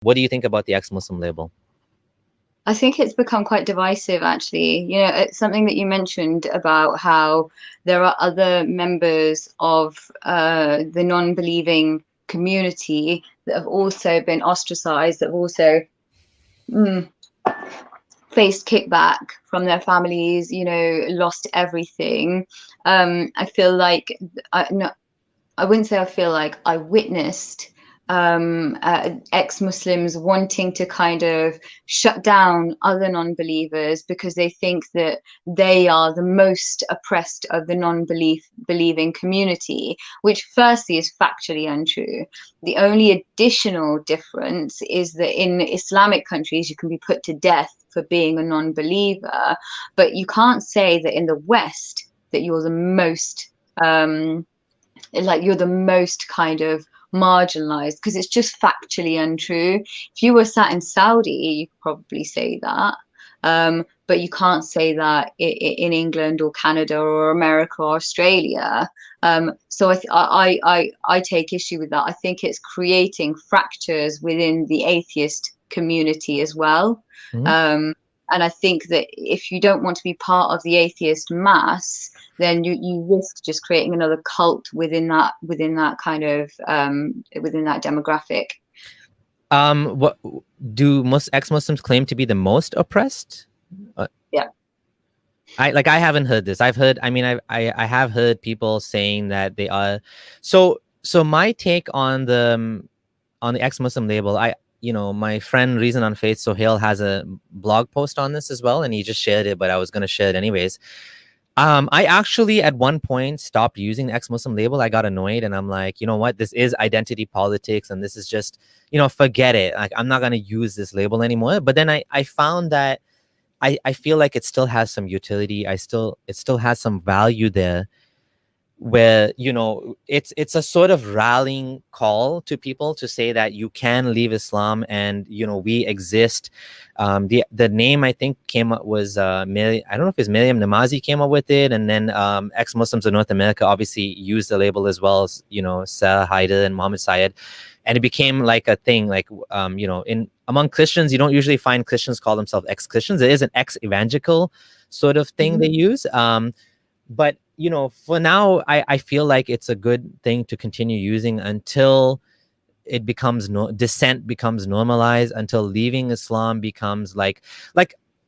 What do you think about the ex-Muslim label? I think it's become quite divisive, actually. You know, it's something that you mentioned about how there are other members of the non-believing community that have also been ostracized, that have also mm, faced kickback from their families, you know, lost everything. I feel like no, I wouldn't say I feel like I witnessed ex-Muslims wanting to kind of shut down other non-believers because they think that they are the most oppressed of the non-believing community, which firstly is factually untrue. The only additional difference is that in Islamic countries you can be put to death for being a non-believer, but you can't say that in the West that you're the most like you're the most kind of marginalized, because it's just factually untrue. If you were sat in Saudi, you could probably say that. But you can't say that in England or Canada or America or Australia. So I take issue with that. I think it's creating fractures within the atheist community as well. Mm-hmm. And I think that if you don't want to be part of the atheist mass, then you risk just creating another cult within that kind of within that demographic. What do most ex-Muslims claim to be the most oppressed? Yeah. I haven't heard this. I've heard, I mean, I have heard people saying that they are. So my take on the ex-Muslim label, my friend Reason on Faith Sohail has a blog post on this as well, and he just shared it, but I was going to share it anyways. I actually at one point stopped using the ex-Muslim label. I got annoyed and I'm like, you know what, this is identity politics and this is just, forget it. Like, I'm not going to use this label anymore. But then I found that I feel like it still has some utility. It still has some value there, where it's a sort of rallying call to people to say that you can leave Islam and we exist. The name I think came up was I don't know if it's Miriam Namazi came up with it, and then ex-Muslims of North America obviously used the label as well, as Sarah Haider and Muhammad Syed, and it became like a thing. Like in among Christians, you don't usually find Christians call themselves ex-Christians. It is an ex-evangelical sort of thing they use. But for now, I feel like it's a good thing to continue using until it becomes dissent becomes normalized, until leaving Islam becomes like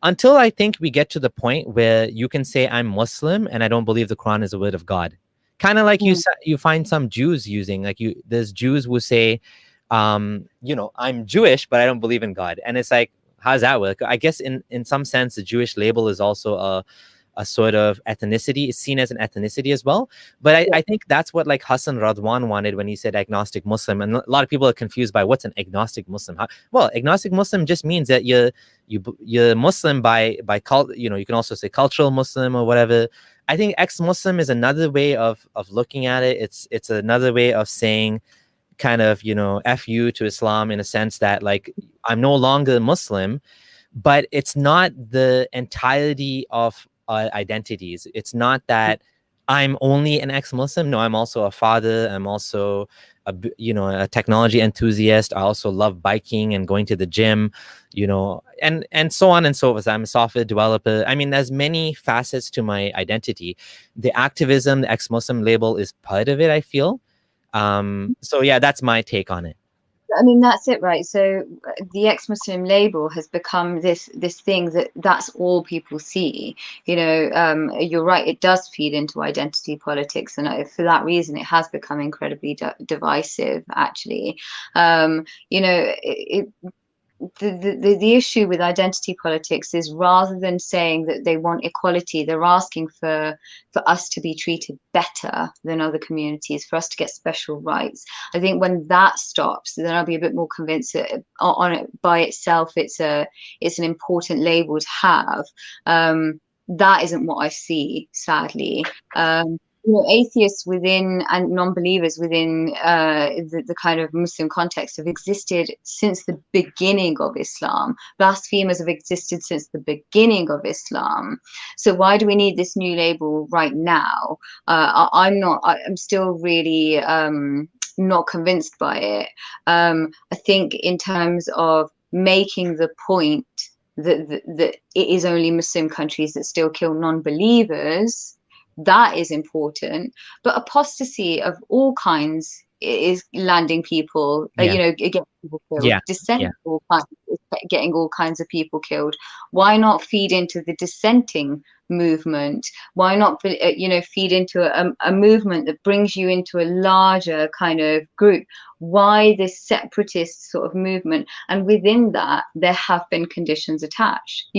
until I think we get to the point where you can say I'm Muslim and I don't believe the Quran is a word of God. Kind of like you find some Jews using, like, there's Jews who say, I'm Jewish, but I don't believe in God. And it's like, how does that work? I guess in some sense, the Jewish label is also a sort of ethnicity. Is seen as an ethnicity as well. But I think that's what like Hassan Radwan wanted when he said agnostic Muslim. And a lot of people are confused by what's an agnostic Muslim. Well, agnostic Muslim just means that you're Muslim by cult. You can also say cultural Muslim or whatever. I think ex-Muslim is another way of looking at it. It's another way of saying kind of, F you to Islam, in a sense that, like, I'm no longer Muslim, but it's not the entirety of identities. It's not that I'm only an ex-Muslim. No, I'm also a father. I'm also a technology enthusiast. I also love biking and going to the gym, and so on and so forth. I'm a software developer. I mean, there's many facets to my identity. The activism, the ex-Muslim label is part of it, I feel. So yeah, that's my take on it. I mean, that's it, right? So the ex-Muslim label has become this thing that's all people see. You're right, it does feed into identity politics, and for that reason, it has become incredibly divisive, actually. The issue with identity politics is, rather than saying that they want equality, they're asking for us to be treated better than other communities, for us to get special rights. I think when that stops, then I'll be a bit more convinced that on it by itself, it's an important label to have. That isn't what I see, sadly. Atheists within and non-believers within the kind of Muslim context have existed since the beginning of Islam. Blasphemers have existed since the beginning of Islam. So why do we need this new label right now? I'm still really not convinced by it. I think in terms of making the point that it is only Muslim countries that still kill non-believers, that is important. But apostasy of all kinds is landing people, Yeah. getting people killed. Yeah. Dissent Yeah. of all kinds is getting all kinds of people killed. Why not feed into the dissenting movement? Why not, feed into a movement that brings you into a larger kind of group? Why this separatist sort of movement? And within that, there have been conditions attached.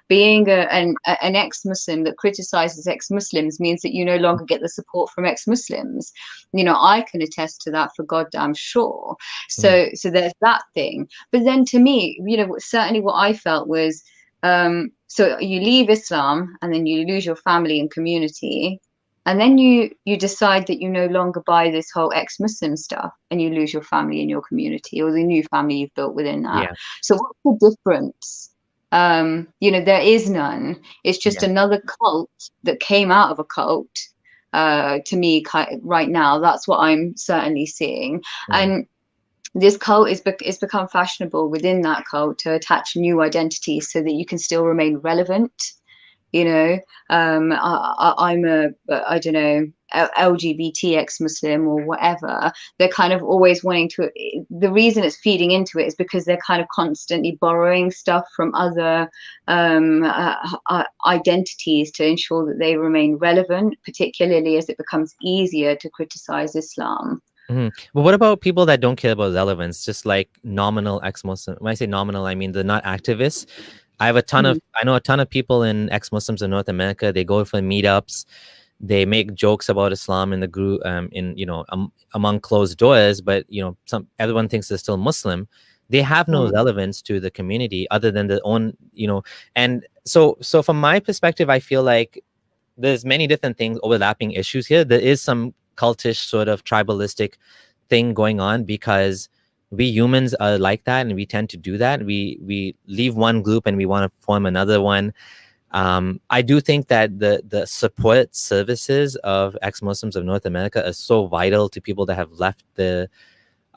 Being an ex-Muslim that criticizes ex-Muslims means that you no longer get the support from ex-Muslims. I can attest to that for goddamn sure. Mhm. So there's that thing. But then to me, certainly what I felt was, so you leave Islam and then you lose your family and community, and then you decide that you no longer buy this whole ex-Muslim stuff, and you lose your family and your community, or the new family you've built within that. Yeah. So what's the difference? There is none. It's just Yeah. another cult that came out of a cult. To me, right now, that's what I'm certainly seeing. Mhm. And this cult is become fashionable within that cult to attach new identities so that you can still remain relevant. I'm I don't know, LGBT ex-Muslim or whatever. They're kind of always wanting to. The reason it's feeding into it is because they're kind of constantly borrowing stuff from other identities to ensure that they remain relevant, particularly as it becomes easier to criticize Islam. But what about people that don't care about relevance, just like nominal ex-Muslim? When I say nominal, I mean they're not activists. I know a ton of people in ex-Muslims in North America. They go for meetups, they make jokes about Islam in the group, among closed doors. But everyone thinks they're still Muslim. They have no Mm. relevance to the community other than their own, And so from my perspective, I feel like there's many different things, overlapping issues here. There is some cultish sort of tribalistic thing going on because we humans are like that, and we tend to do that. We leave one group and we want to form another one. I do think that the support services of ex-Muslims of North America are so vital to people that have left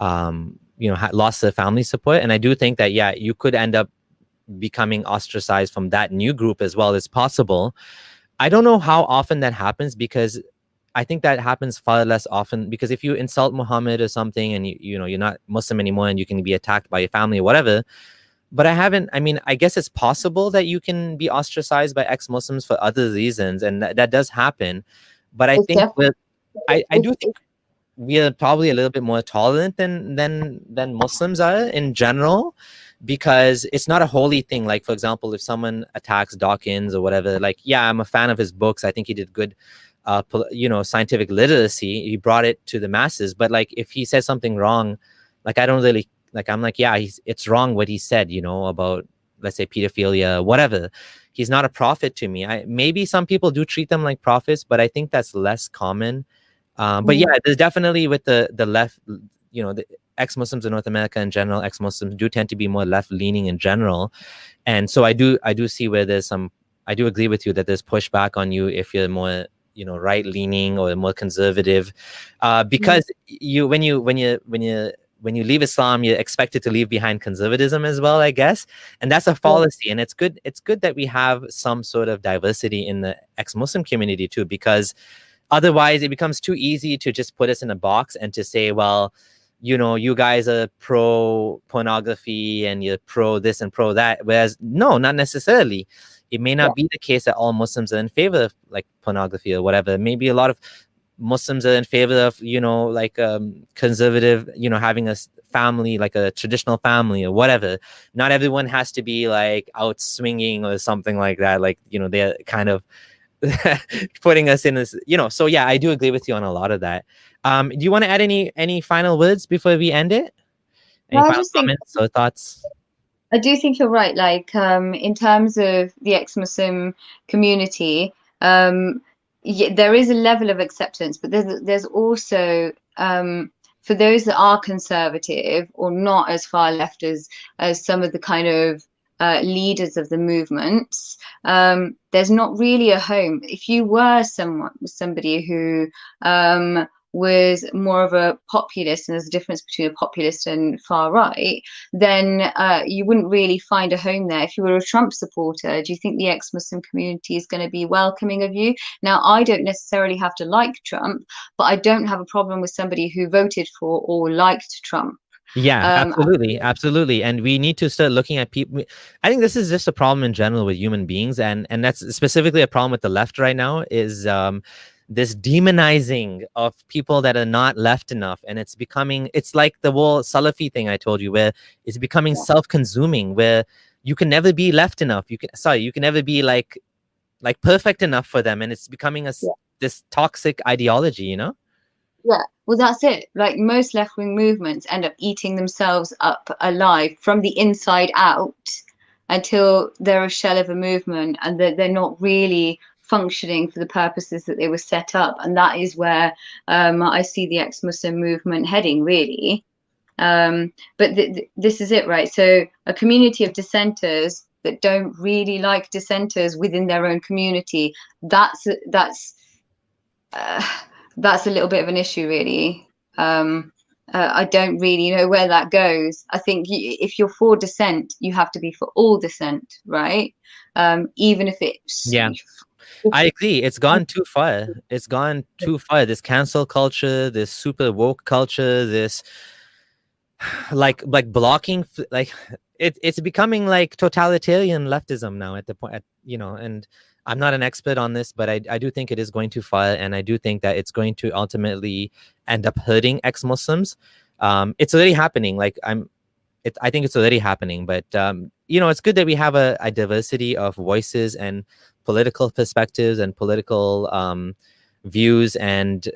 lost their family support. And I do think that, yeah, you could end up becoming ostracized from that new group as well as possible. I don't know how often that happens, because I think that happens far less often, because if you insult Muhammad or something and you're not Muslim anymore and you can be attacked by your family or whatever. But I mean, I guess it's possible that you can be ostracized by ex-Muslims for other reasons, and that does happen. But I It's think definitely I do think we are probably a little bit more tolerant than Muslims are in general, because it's not a holy thing. Like, for example, if someone attacks Dawkins or whatever, like, yeah, I'm a fan of his books. I think he did good, scientific literacy. He brought it to the masses. But like, if he says something wrong, like, I don't really like. I'm like, yeah, it's wrong what he said. About, let's say, pedophilia, whatever. He's not a prophet to me. Maybe some people do treat them like prophets, but I think that's less common. But yeah, there's definitely, with the left, the ex-Muslims in North America in general, ex-Muslims do tend to be more left leaning in general. And so I do see where I do agree with you that there's pushback on you if you're more, right leaning or more conservative, because when you leave Islam, you're expected to leave behind conservatism as well, I guess. And that's a fallacy. And it's good that we have some sort of diversity in the ex-Muslim community too, because otherwise, it becomes too easy to just put us in a box and to say, well, you guys are pro pornography and you're pro this and pro that. Whereas, no, not necessarily. It may not be the case that all Muslims are in favor of like pornography or whatever. Maybe a lot of Muslims are in favor of, conservative, having a family, like a traditional family or whatever. Not everyone has to be like out swinging or something like that. Like, they're kind of putting us in this, so yeah, I do agree with you on a lot of that. Do you want to add any final words before we end it? No, Any I final just think comments or thoughts? I do think you're right. Like, in terms of the ex-Muslim community, yeah, there is a level of acceptance, but there's also, for those that are conservative or not as far left as some of the kind of leaders of the movements, there's not really a home. If you were somebody who was more of a populist, and there's a difference between a populist and far right, then you wouldn't really find a home there. If you were a Trump supporter, do you think the ex-Muslim community is going to be welcoming of you? Now, I don't necessarily have to like Trump, but I don't have a problem with somebody who voted for or liked Trump. Yeah, Um, absolutely, absolutely. And we need to start looking at people. I think this is just a problem in general with human beings, and that's specifically a problem with the left right now. Is this demonizing of people that are not left enough, and it's like the whole Salafi thing I told you, where it's becoming yeah, self-consuming, where you can never be left enough. You can never be like perfect enough for them, and it's becoming yeah. this toxic ideology, you know. Yeah, well, that's it. Like most left-wing movements end up eating themselves up alive from the inside out until they're a shell of a movement and they're not really functioning for the purposes that they were set up. And that is where I see the ex-Muslim movement heading, really. But this is it, right? So a community of dissenters that don't really like dissenters within their own community, uh, that's a little bit of an issue, really. I don't really know where that goes. I think if you're for dissent, you have to be for all dissent, right? Even if it's Yeah, I agree. It's gone too far. It's gone too far. This cancel culture, this super woke culture, this like blocking, like it's becoming like totalitarian leftism now at the point, and I'm not an expert on this, but I do think it is going too far, and I do think that it's going to ultimately end up hurting ex-Muslims. It's already happening. I think it's already happening, but it's good that we have a diversity of voices and political perspectives and political views and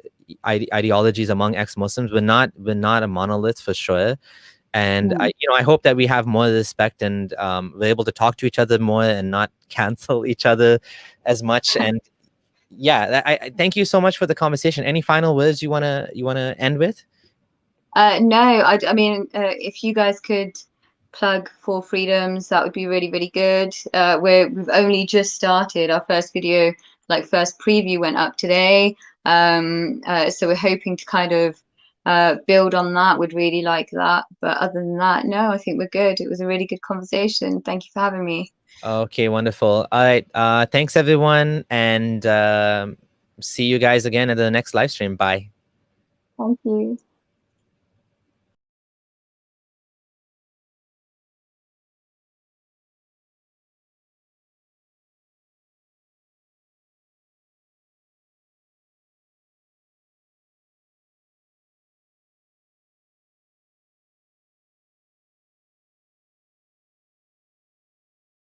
ideologies among ex-Muslims. We're not a monolith for sure, and Mm. I hope that we have more respect and we're able to talk to each other more and not cancel each other as much. And yeah, I thank you so much for the conversation. Any final words you wanna end with? No, I mean, if you guys could plug For Freedoms, that would be really, really good. We've only just started. Our first video, like first preview, went up today. So we're hoping to kind of build on that. Would really like that. But other than that, no, I think we're good. It was a really good conversation. Thank you for having me. Okay, wonderful. All right, thanks everyone, and see you guys again at the next live stream. Bye. Thank you.